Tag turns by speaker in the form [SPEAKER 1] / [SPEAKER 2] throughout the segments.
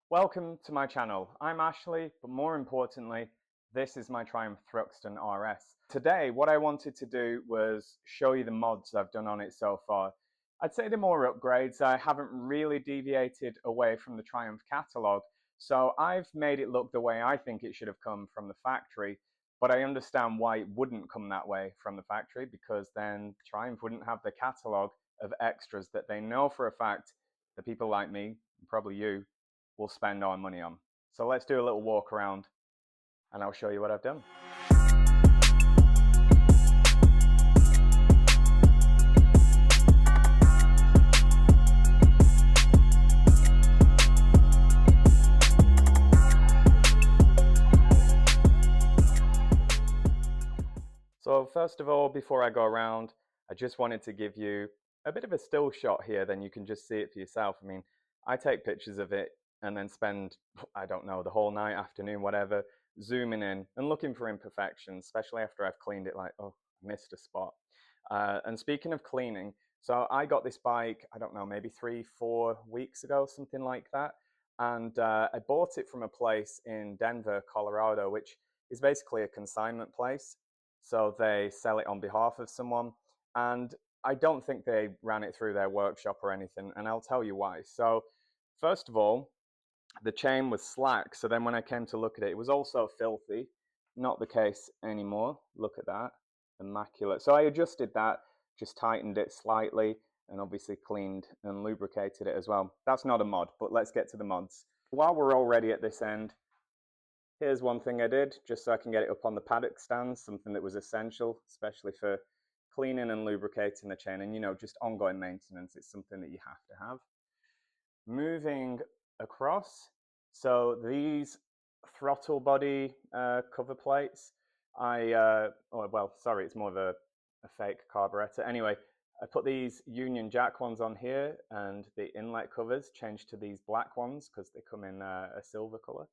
[SPEAKER 1] Welcome to my channel. I'm Ashley, but more importantly, this is my Triumph Thruxton RS. Today, what I wanted to do was show you the mods I've done on it so far. I'd say they're more upgrades. I haven't really deviated away from the Triumph catalogue, so I've made it look the way I think it should have come from the factory, but I understand why it wouldn't come that way from the factory, because then Triumph wouldn't have the catalogue of extras that they know for a fact that people like me, and probably you, we'll spend our money on. So let's do a little walk around and I'll show you what I've done. So first of all, before I go around, I just wanted to give you a bit of a still shot here, then you can just see it for yourself. I mean, I take pictures of it and then spend, I don't know, the whole night, afternoon, whatever, zooming in and looking for imperfections, especially after I've cleaned it, like, oh, I missed a spot. And speaking of cleaning, so I got this bike, I don't know, maybe 3-4 weeks ago, something like that. And I bought it from a place in Denver, Colorado, which is basically a consignment place. So they sell it on behalf of someone. And I don't think they ran it through their workshop or anything. And I'll tell you why. So first of all, the chain was slack. So then when I came to look at it, it was also filthy. Not the case anymore. Look at that. Immaculate. So I adjusted that, just tightened it slightly, and obviously cleaned and lubricated it as well. That's not a mod, but let's get to the mods. While we're already at this end, here's one thing I did, just so I can get it up on the paddock stands, something that was essential, especially for cleaning and lubricating the chain, and just ongoing maintenance. It's something that you have to have. Moving across, so these throttle body cover plates, it's more of a fake carburetor. Anyway, I put these Union Jack ones on here, and the inlet covers changed to these black ones because they come in a silver color.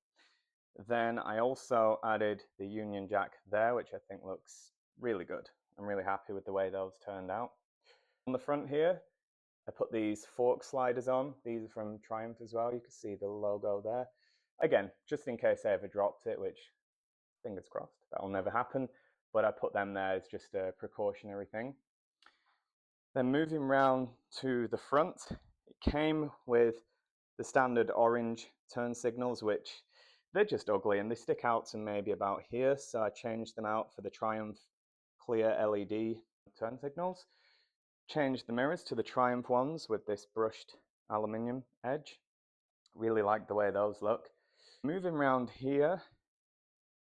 [SPEAKER 1] Then I also added the Union Jack there, which I think looks really good. I'm really happy with the way those turned out. On the front here, I put these fork sliders on. These are from Triumph as well. You can see the logo there. Again, just in case I ever dropped it, which fingers crossed, that'll never happen. But I put them there as just a precautionary thing. Then moving around to the front, it came with the standard orange turn signals, which they're just ugly and they stick out to maybe about here. So I changed them out for the Triumph clear LED turn signals. Changed the mirrors to the Triumph ones with this brushed aluminium edge. Really like the way those look. Moving around here,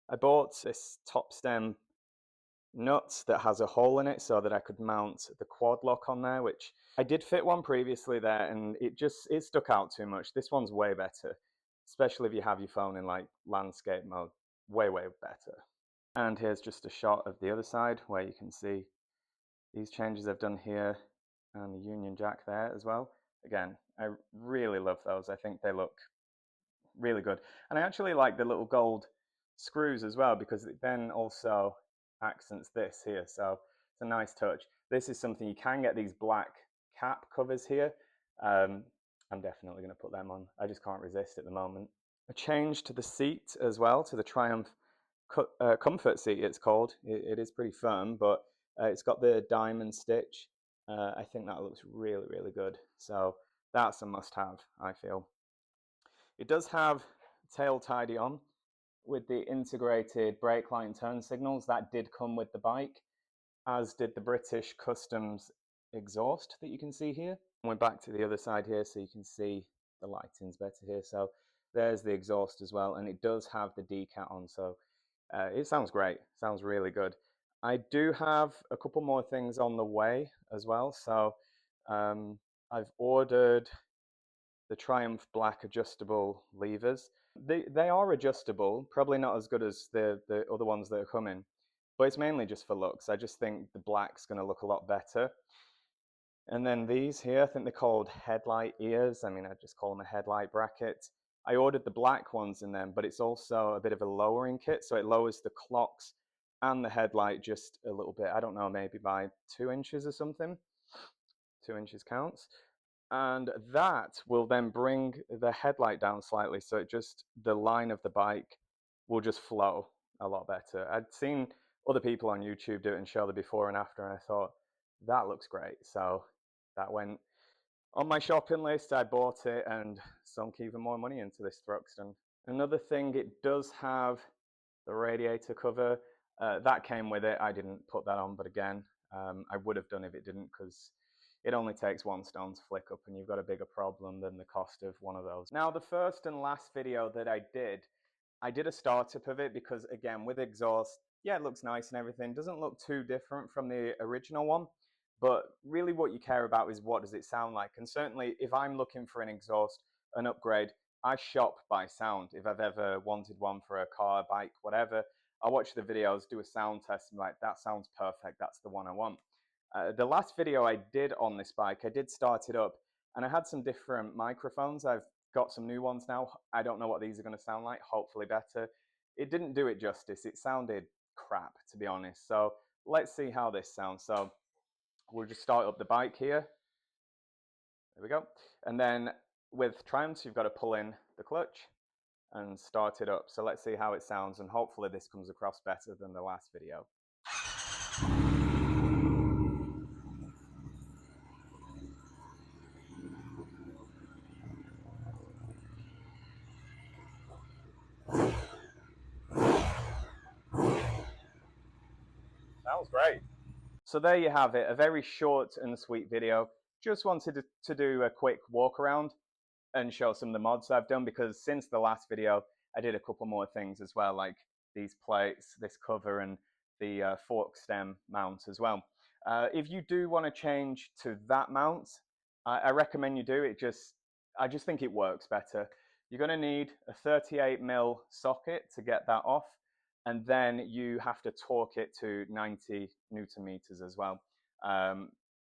[SPEAKER 1] I bought this top stem nut that has a hole in it so that I could mount the quad lock on there, which I did fit one previously there and it stuck out too much. This one's way better, especially if you have your phone in like landscape mode. Way better. And here's just a shot of the other side where you can see these changes I've done here and the Union Jack there as well. Again, I really love those. I think they look really good. And I actually like the little gold screws as well, because it then also accents this here. So it's a nice touch. This is something you can get, these black cap covers here. I'm definitely going to put them on. I just can't resist at the moment. A change to the seat as well, to the Triumph comfort seat it's called. It is pretty firm, but it's got the diamond stitch. I think that looks really good. So that's a must-have, I feel. It does have tail tidy on with the integrated brake light and turn signals. That did come with the bike, as did the British Customs exhaust that you can see here. And we're back to the other side here, so you can see the lighting's better here. So there's the exhaust as well, and it does have the decat on, so it sounds great. Sounds really good. I do have a couple more things on the way as well. So I've ordered the Triumph black adjustable levers. They are adjustable, probably not as good as the other ones that are coming, but it's mainly just for looks. I just think the black's going to look a lot better. And then these here, I think they're called headlight ears. I mean, I just call them a headlight bracket. I ordered the black ones in them, but it's also a bit of a lowering kit, so it lowers the clocks and the headlight just a little bit. I don't know, maybe by 2 inches or something. 2 inches counts. And that will then bring the headlight down slightly, so it just, the line of the bike will just flow a lot better. I'd seen other people on YouTube do it and show the before and after, and I thought that looks great, so that went on my shopping list. I bought it and sunk even more money into this Thruxton. Another thing, it does have the radiator cover. That came with it. I didn't put that on, but again, I would have done if it didn't, because it only takes one stone to flick up and you've got a bigger problem than the cost of one of those. Now, the first and last video that I did a startup of it because, again, with exhaust, yeah, it looks nice and everything. Doesn't look too different from the original one, but really what you care about is what does it sound like. And certainly if I'm looking for an exhaust, an upgrade, I shop by sound. If I've ever wanted one for a car, bike, whatever, I watch the videos, do a sound test, and be like, that sounds perfect, that's the one I want. The last video I did on this bike, I did start it up, and I had some different microphones. I've got some new ones now. I don't know what these are going to sound like, hopefully better. It didn't do it justice. It sounded crap, to be honest. So let's see how this sounds. So we'll just start up the bike here. There we go. And then with Triumph, you've got to pull in the clutch and start it up. So let's see how it sounds, and hopefully this comes across better than the last video. Sounds great. So there you have it, a very short and sweet video. Just wanted to do a quick walk around and show some of the mods I've done, because since the last video I did a couple more things as well, like these plates, this cover, and the fork stem mount as well. If you do want to change to that mount, I recommend you do it. I just think it works better. You're going to need a 38mm socket to get that off, and then you have to torque it to 90 Newton meters as well.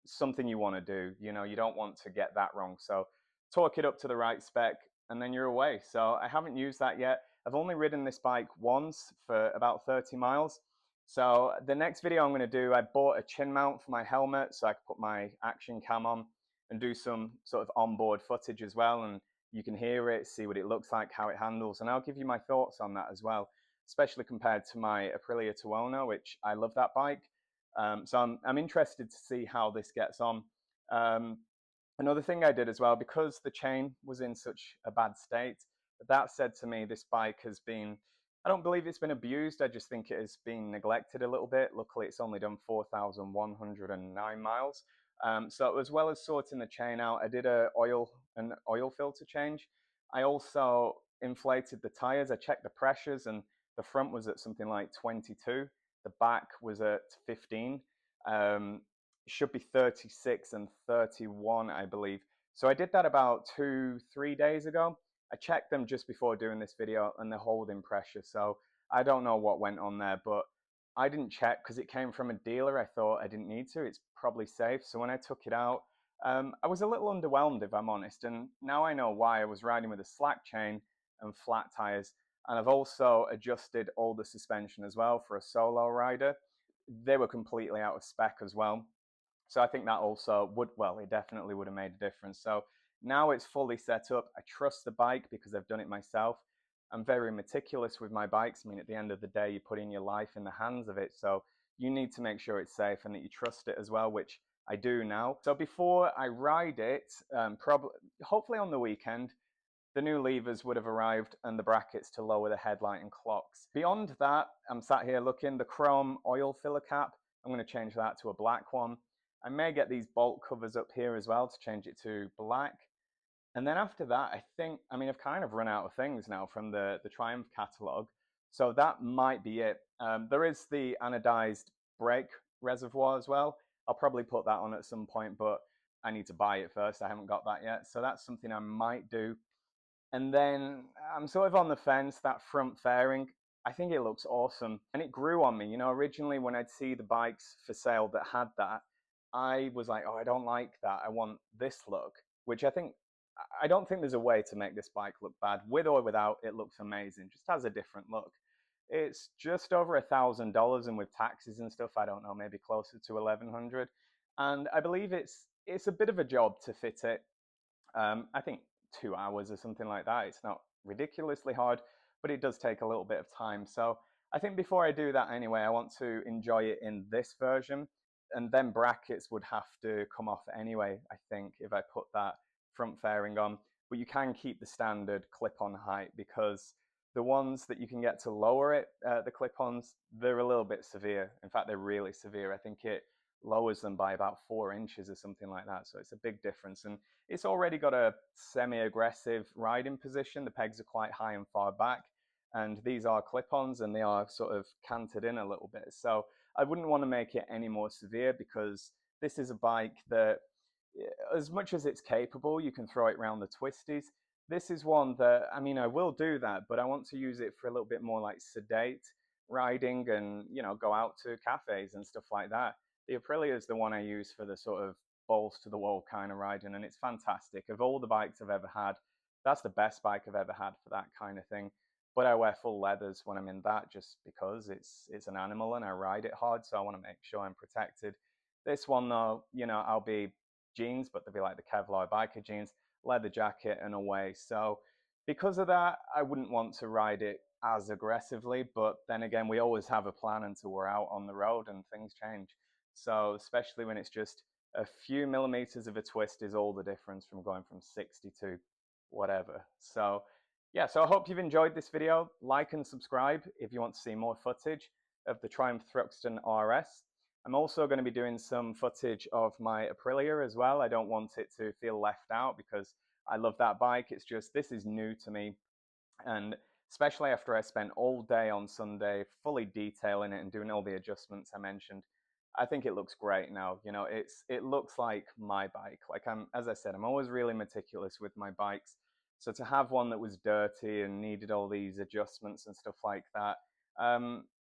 [SPEAKER 1] Something you want to do, you don't want to get that wrong. So torque it up to the right spec, and then you're away. So I haven't used that yet. I've only ridden this bike once for about 30 miles. So the next video I'm going to do, I bought a chin mount for my helmet so I could put my action cam on and do some sort of onboard footage as well. And you can hear it, see what it looks like, how it handles, and I'll give you my thoughts on that as well, especially compared to my Aprilia Tuono, which I love that bike. So I'm interested to see how this gets on. Another thing I did as well, because the chain was in such a bad state, that said to me, this bike has been, I don't believe it's been abused, I just think it has been neglected a little bit. Luckily, it's only done 4,109 miles. So as well as sorting the chain out, I did an oil filter change. I also inflated the tires. I checked the pressures, and the front was at something like 22. The back was at 15. Should be 36 and 31, I believe. So I did that about 2-3 days ago. I checked them just before doing this video, and they're holding pressure. So I don't know what went on there, but I didn't check because it came from a dealer. I thought I didn't need to. It's probably safe. So when I took it out, I was a little underwhelmed, if I'm honest. And now I know why. I was riding with a slack chain and flat tires. And I've also adjusted all the suspension as well for a solo rider. They were completely out of spec as well. So I think that also would, well, it definitely would have made a difference. So now it's fully set up. I trust the bike because I've done it myself. I'm very meticulous with my bikes. I mean, at the end of the day, you're putting your life in the hands of it. So you need to make sure it's safe and that you trust it as well, which I do now. So before I ride it, hopefully on the weekend, the new levers would have arrived and the brackets to lower the headlight and clocks. Beyond that, I'm sat here looking, the chrome oil filler cap, I'm going to change that to a black one. I may get these bolt covers up here as well to change it to black. And then after that, I've kind of run out of things now from the Triumph catalog. So that might be it. There is the anodized brake reservoir as well. I'll probably put that on at some point, but I need to buy it first. I haven't got that yet. So that's something I might do. And then I'm sort of on the fence, that front fairing. I think it looks awesome. And it grew on me. Originally when I'd see the bikes for sale that had that, I was like, oh, I don't like that. I want this look, which I don't think there's a way to make this bike look bad. With or without, it looks amazing. Just has a different look. It's just over $1,000, and with taxes and stuff, I don't know, maybe closer to 1,100. And I believe it's a bit of a job to fit it. I think 2 hours or something like that. It's not ridiculously hard, but it does take a little bit of time. So I think before I do that anyway, I want to enjoy it in this version, and then brackets would have to come off anyway, I think, if I put that front fairing on. But you can keep the standard clip-on height, because the ones that you can get to lower it, the clip-ons, they're a little bit severe. In fact, they're really severe. I think it lowers them by about 4 inches or something like that. So it's a big difference. And it's already got a semi-aggressive riding position. The pegs are quite high and far back. And these are clip-ons, and they are sort of canted in a little bit. So I wouldn't want to make it any more severe, because this is a bike that, as much as it's capable, you can throw it around the twisties. This is one that, I mean, I will do that, but I want to use it for a little bit more like sedate riding and, you know, go out to cafes and stuff like that. The Aprilia is the one I use for the sort of balls to the wall kind of riding, and it's fantastic. Of all the bikes I've ever had, that's the best bike I've ever had for that kind of thing. But I wear full leathers when I'm in that, just because it's an animal and I ride it hard, so I want to make sure I'm protected. This one though, you know, I'll be jeans, but they'll be like the Kevlar biker jeans, leather jacket and away. So because of that, I wouldn't want to ride it as aggressively, but then again, we always have a plan until we're out on the road and things change. So especially when it's just a few millimeters of a twist is all the difference from going from 60 to whatever. So yeah, so I hope you've enjoyed this video. Like and subscribe if you want to see more footage of the Triumph Thruxton RS. I'm also going to be doing some footage of my Aprilia as well. I don't want it to feel left out, because I love that bike. It's just, this is new to me. And especially after I spent all day on Sunday fully detailing it and doing all the adjustments I mentioned, I think it looks great now. You know, it looks like my bike. Like, as I said, I'm always really meticulous with my bikes. So to have one that was dirty and needed all these adjustments and stuff like that,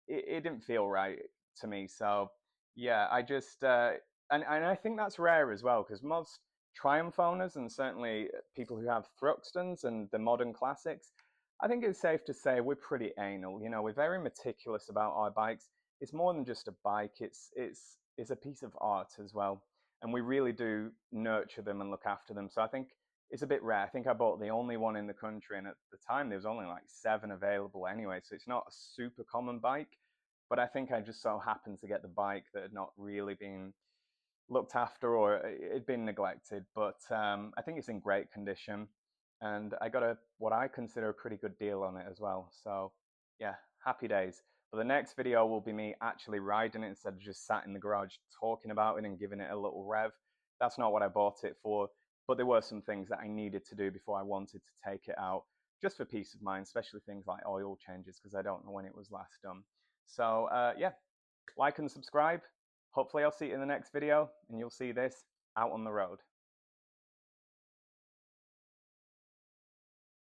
[SPEAKER 1] it didn't feel right to me. So yeah, I just, and I think that's rare as well, because most Triumph owners, and certainly people who have Thruxtons and the modern classics, I think it's safe to say we're pretty anal. You know, we're very meticulous about our bikes. It's more than just a bike. It's a piece of art as well, and we really do nurture them and look after them. So I think it's a bit rare. I think I bought the only one in the country, and at the time there was only like 7 available anyway, so it's not a super common bike. But I think I just so happened to get the bike that had not really been looked after, or it had been neglected. But I think it's in great condition, and I got what I consider a pretty good deal on it as well. So yeah, happy days. But the next video will be me actually riding it instead of just sat in the garage talking about it and giving it a little rev. That's not what I bought it for, but there were some things that I needed to do before I wanted to take it out, just for peace of mind, especially things like oil changes, because I don't know when it was last done. So yeah, like and subscribe. Hopefully I'll see you in the next video, and you'll see this out on the road.